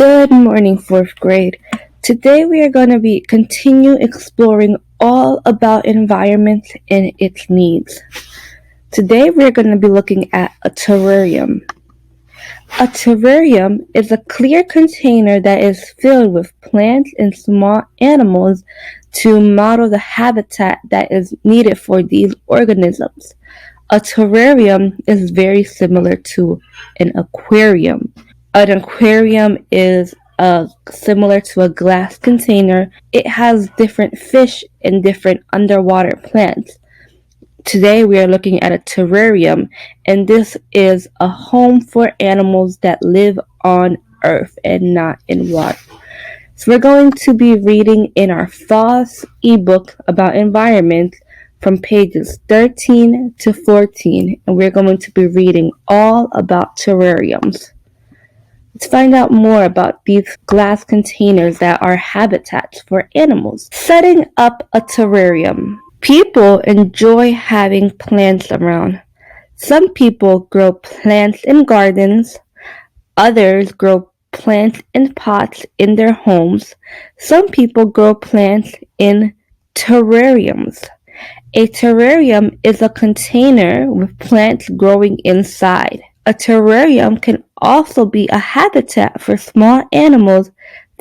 Good morning, fourth grade. Today we are going to be continue exploring all about environment and its needs. Today we are going to be looking at a terrarium. A terrarium is a clear container that is filled with plants and small animals to model the habitat that is needed for these organisms. A terrarium is very similar to an aquarium. An aquarium is similar to a glass container. It has different fish and different underwater plants. Today we are looking at a terrarium, and this is a home for animals that live on earth and not in water. So we're going to be reading in our FOSS ebook about environment from pages 13 to 14, and we're going to be reading all about terrariums. Let's find out more about these glass containers that are habitats for animals. Setting up a terrarium. People enjoy having plants around. Some people grow plants in gardens. Others grow plants in pots in their homes. Some people grow plants in terrariums. A terrarium is a container with plants growing inside. A terrarium can also be a habitat for small animals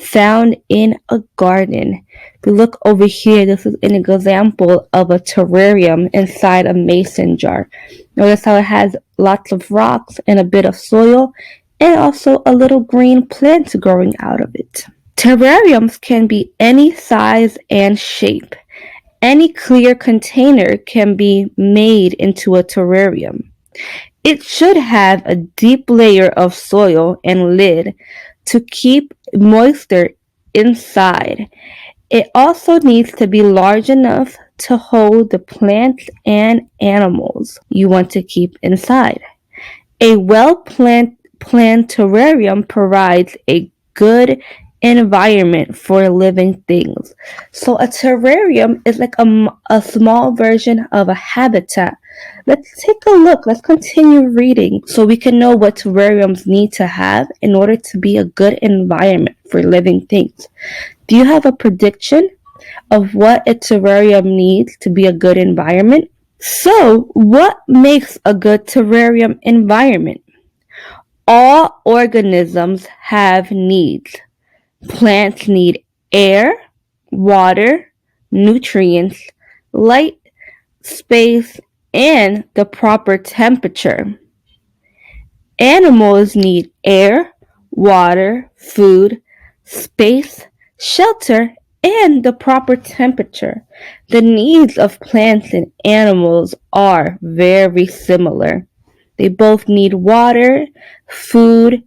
found in a garden. If you look over here, this is an example of a terrarium inside a mason jar. Notice how it has lots of rocks and a bit of soil and also a little green plant growing out of it. Terrariums can be any size and shape. Any clear container can be made into a terrarium. It should have a deep layer of soil and lid to keep moisture inside. It also needs to be large enough to hold the plants and animals you want to keep inside. A well-planned terrarium provides a good environment for living things. So a terrarium is like a small version of a habitat. Let's take a look. Let's continue reading so we can know what terrariums need to have in order to be a good environment for living things. Do you have a prediction of what a terrarium needs to be a good environment? So, what makes a good terrarium environment? All organisms have needs. Plants need air, water, nutrients, light, space, and the proper temperature. Animals need air, water, food, space, shelter, and the proper temperature. The needs of plants and animals are very similar. They both need water, food,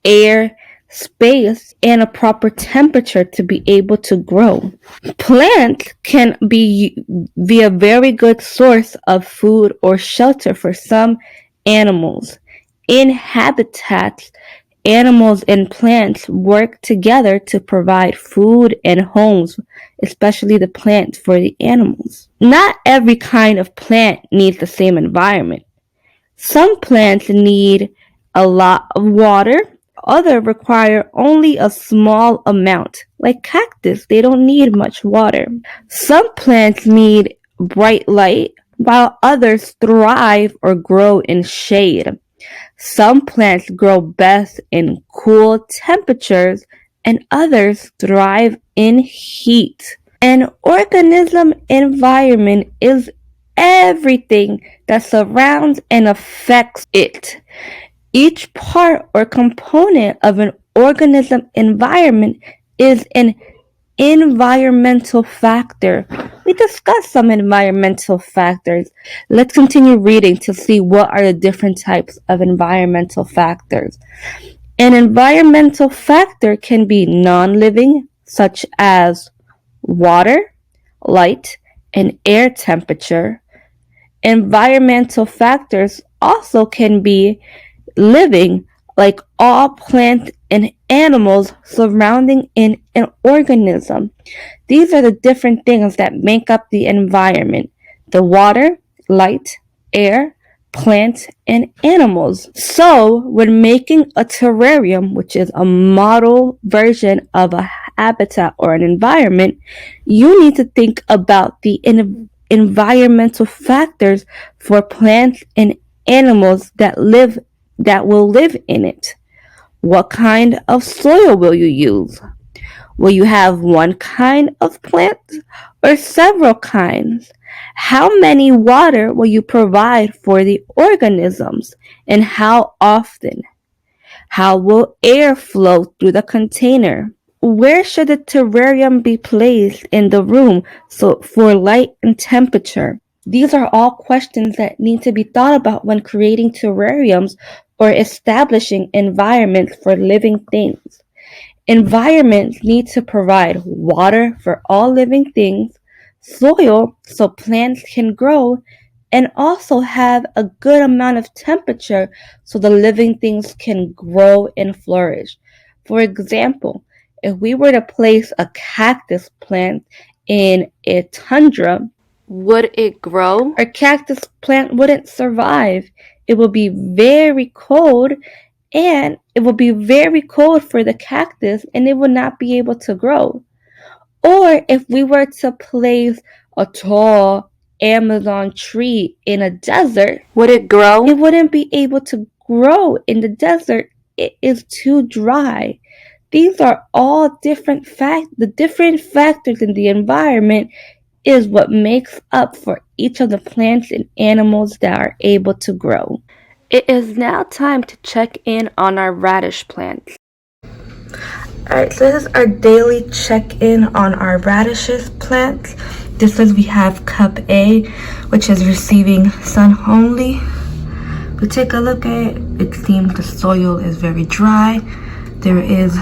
air, space, and a proper temperature to be able to grow. Plants can be a very good source of food or shelter for some animals. In habitats, animals and plants work together to provide food and homes, especially the plants for the animals. Not every kind of plant needs the same environment. Some plants need a lot of water. Others require only a small amount. Like cactus, they don't need much water. Some plants need bright light, while others thrive or grow in shade. Some plants grow best in cool temperatures, and others thrive in heat. An organism environment is everything that surrounds and affects it. Each part or component of an organism environment is an environmental factor. We discussed some environmental factors. Let's continue reading to see what are the different types of environmental factors. An environmental factor can be non-living, such as water, light, and air temperature. Environmental factors also can be living, like all plants and animals surrounding in an organism. These are the different things that make up the environment: the water, light, air, plants, and animals. So, when making a terrarium, which is a model version of a habitat or an environment, you need to think about the environmental factors for plants and animals that will live in it. What kind of soil will you use? Will you have one kind of plant or several kinds? How many water will you provide for the organisms and how often? How will air flow through the container? Where should the terrarium be placed in the room for light and temperature? These are all questions that need to be thought about when creating terrariums or establishing environments for living things. Environments need to provide water for all living things, soil so plants can grow, and also have a good amount of temperature so the living things can grow and flourish. For example, if we were to place a cactus plant in a tundra, would it grow? A cactus plant wouldn't survive. It will be very cold, and it will be very cold for the cactus and it will not be able to grow. Or if we were to place a tall Amazon tree in a desert, would it grow? It wouldn't be able to grow in the desert. It is too dry. These are all the different factors in the environment is what makes up for each of the plants and animals that are able to grow. It is now time to check in on our radish plants. Alright, so this is our daily check-in on our radishes plants. This is, we have cup A, which is receiving sun only. We take a look at it, it seems the soil is very dry. There is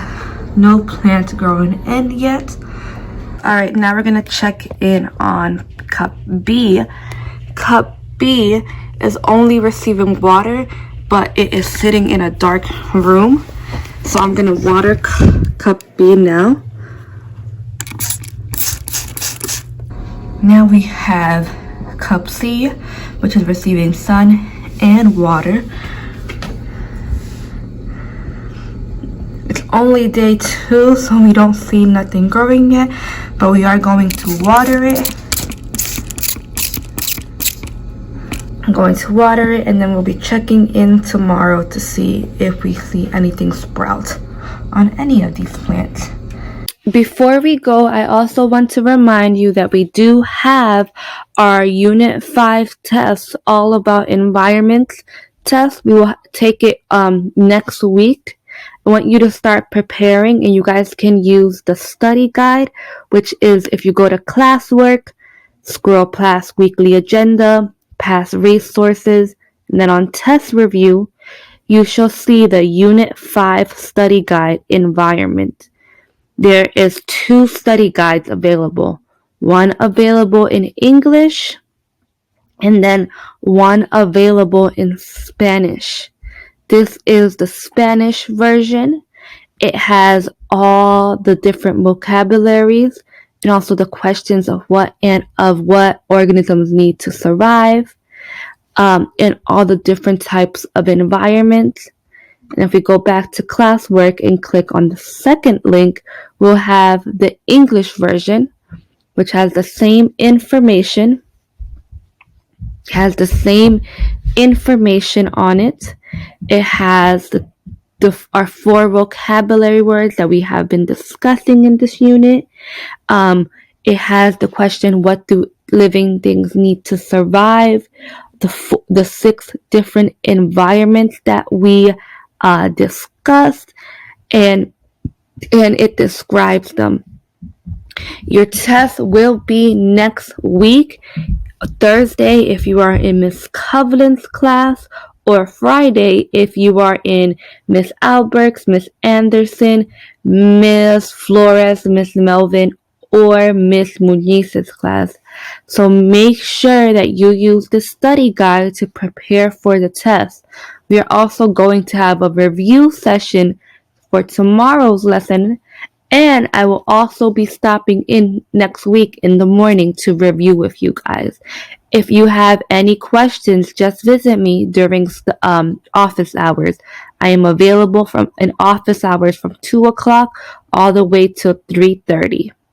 no plant growing in yet. Alright, now we're gonna check in on cup B. Cup B is only receiving water, but it is sitting in a dark room. So I'm gonna water cup B now. Now we have cup C, which is receiving sun and water. It's only day 2, so we don't see nothing growing yet, but we are going to water it. I'm going to water it, and then we'll be checking in tomorrow to see if we see anything sprout on any of these plants. Before we go, I also want to remind you that we do have our Unit 5 test, all about environments test. We will take it next week. I want you to start preparing, and you guys can use the study guide, which is if you go to classwork, scroll past weekly agenda, past resources, and then on test review, you shall see the Unit 5 study guide environment. There is 2 study guides available. One available in English, and then one available in Spanish. This is the Spanish version. It has all the different vocabularies and also the questions of what organisms need to survive, and all the different types of environments. And if we go back to classwork and click on the second link, we'll have the English version, which has the same information, on it. It has our 4 vocabulary words that we have been discussing in this unit. It has the question, what do living things need to survive? The 6 different environments that we discussed, and it describes them. Your test will be next week, Thursday if you are in Miss Covenant's class, or Friday if you are in Miss Albert's, Miss Anderson, Miss Flores, Miss Melvin, or Miss Muniz's class. So make sure that you use the study guide to prepare for the test. We are also going to have a review session for tomorrow's lesson, and I will also be stopping in next week in the morning to review with you guys. If you have any questions, just visit me during office hours. I am available from in office hours from 2 o'clock all the way till 3:30.